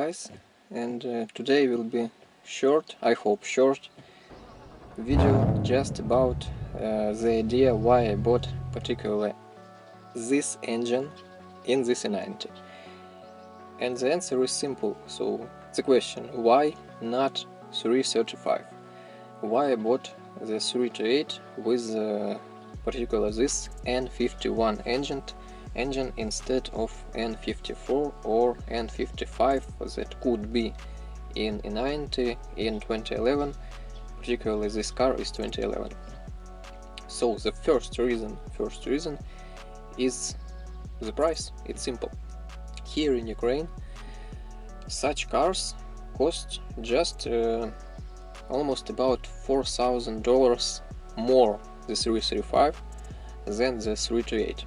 guys, and today will be short, I hope short, video just about the idea why I bought particularly this engine in this N90. And the answer is simple. So the question, why not 335? Why I bought the 328 with particularly this N51 engine instead of N54 or N55 that could be in N90 in 2011. Particularly this car is 2011. So the first reason is the price. It's simple. Here in Ukraine such cars cost just almost about $4,000 more the 335 than the 328.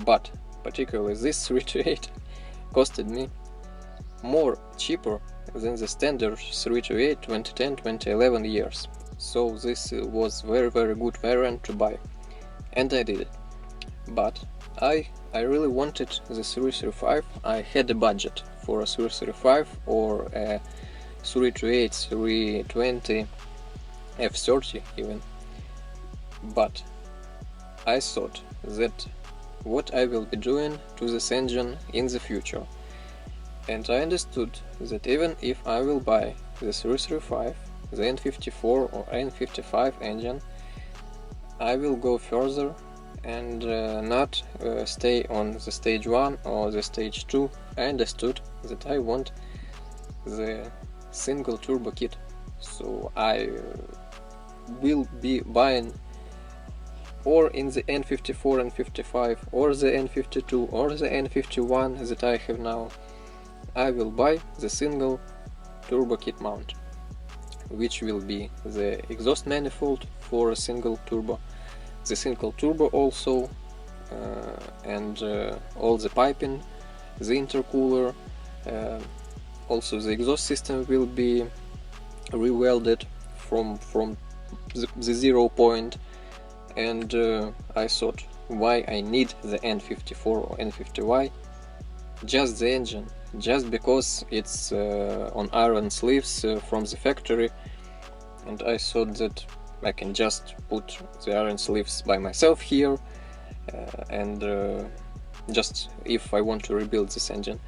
But particularly this 328 costed me more cheaper than the standard 328 2010-2011 years. So this was very good variant to buy, and I did it. But I really wanted the 335. I had a budget for a 335 or a 328, 320, F30 even. But I thought that what I will be doing to this engine in the future, and I understood that even if I will buy the 335, the N54 or N55 engine, I will go further and not stay on the stage 1 or the stage 2. I understood that I want the single turbo kit, so I will be buying or in the N54 and 55 or the N52 or the N51 that I have now. I will buy the single turbo kit mount, which will be the exhaust manifold for a single turbo, the single turbo also, and all the piping, the intercooler, also the exhaust system will be rewelded from the 0 point. And I thought, why I need the N54 or N50Y? Just the engine, just because it's on iron sleeves from the factory, and I thought that I can just put the iron sleeves by myself here, and just if I want to rebuild this engine.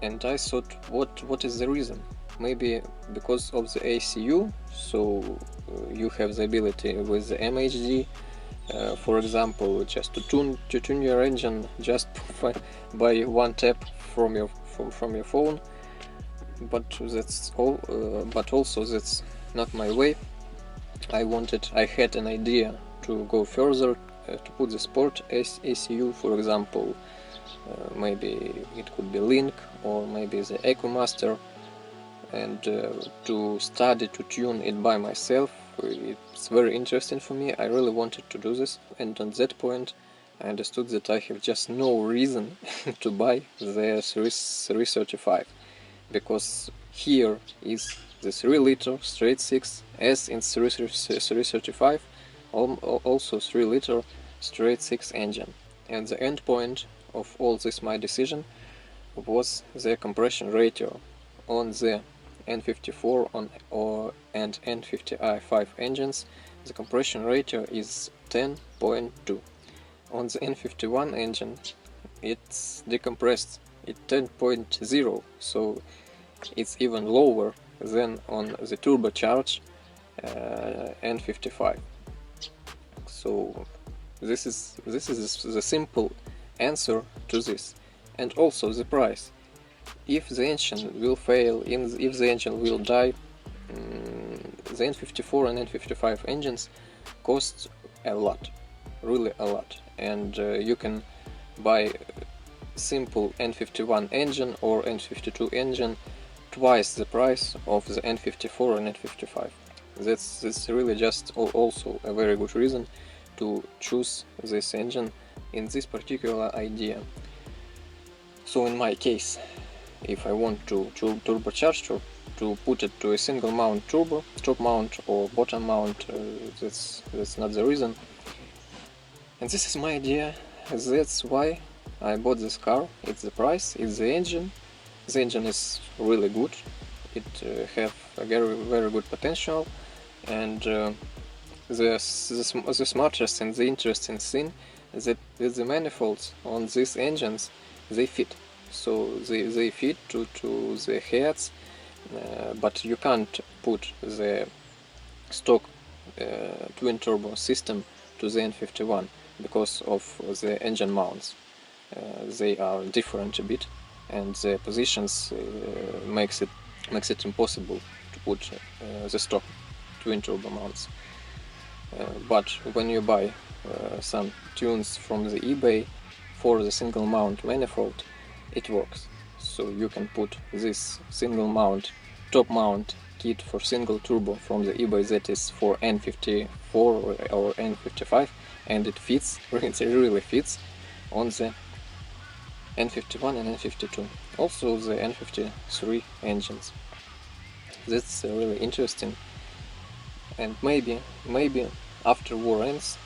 And I thought, what is the reason? Maybe because of the ACU, so you have the ability with the MHD, for example, just to tune your engine just by one tap from your phone. But that's all. But also that's not my way. I had an idea to go further, to put the sport ACU, for example. Maybe it could be Link or maybe the EcoMaster, and to study to tune it by myself. It's very interesting for me. I really wanted to do this, and on that point I understood that I have just no reason to buy the 335, because here is the 3 liter straight 6 as in 335, also 3 liter straight 6 engine. And the end point of all this my decision was the compression ratio on the N54 and N55 engines. The compression ratio is 10.2. On the N51 engine it's decompressed, it's 10.0, so it's even lower than on the turbocharged N55. So this is the simple answer to this. And also the price. If the engine will fail, if the engine will die, the N54 and N55 engines cost a lot, really a lot. And you can buy simple N51 engine or N52 engine twice the price of the N54 and N55. That's really just also a very good reason to choose this engine in this particular idea. So in my case, if I want to turbocharge to put it to a single mount turbo, top mount or bottom mount, that's not the reason. And this is my idea. That's why I bought this car. It's the price, it's the engine, The engine is really good. It have a very good potential, and the smartest and the interesting thing that with the manifolds on these engines, they fit. So they fit to the heads, but you can't put the stock twin turbo system to the N51 because of the engine mounts. They are different a bit, and the positions makes it impossible to put the stock twin turbo mounts. But when you buy some tunes from the eBay for the single mount manifold, it works. So you can put this single mount, top mount kit for single turbo from the eBay that is for N54 or N55, and it fits, it really fits on the N51 and N52. Also the N53 engines. That's really interesting, and maybe after war ends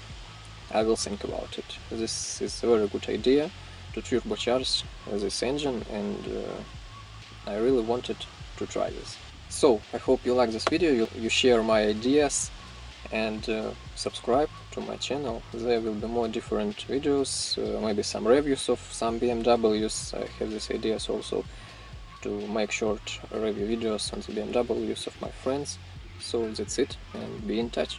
I will think about it. This is a very good idea to turbocharge this engine, and I really wanted to try this. So I hope you like this video, you share my ideas, and subscribe to my channel. There will be more different videos, maybe some reviews of some BMWs. I have these ideas also to make short review videos on the BMWs of my friends. So that's it, and be in touch.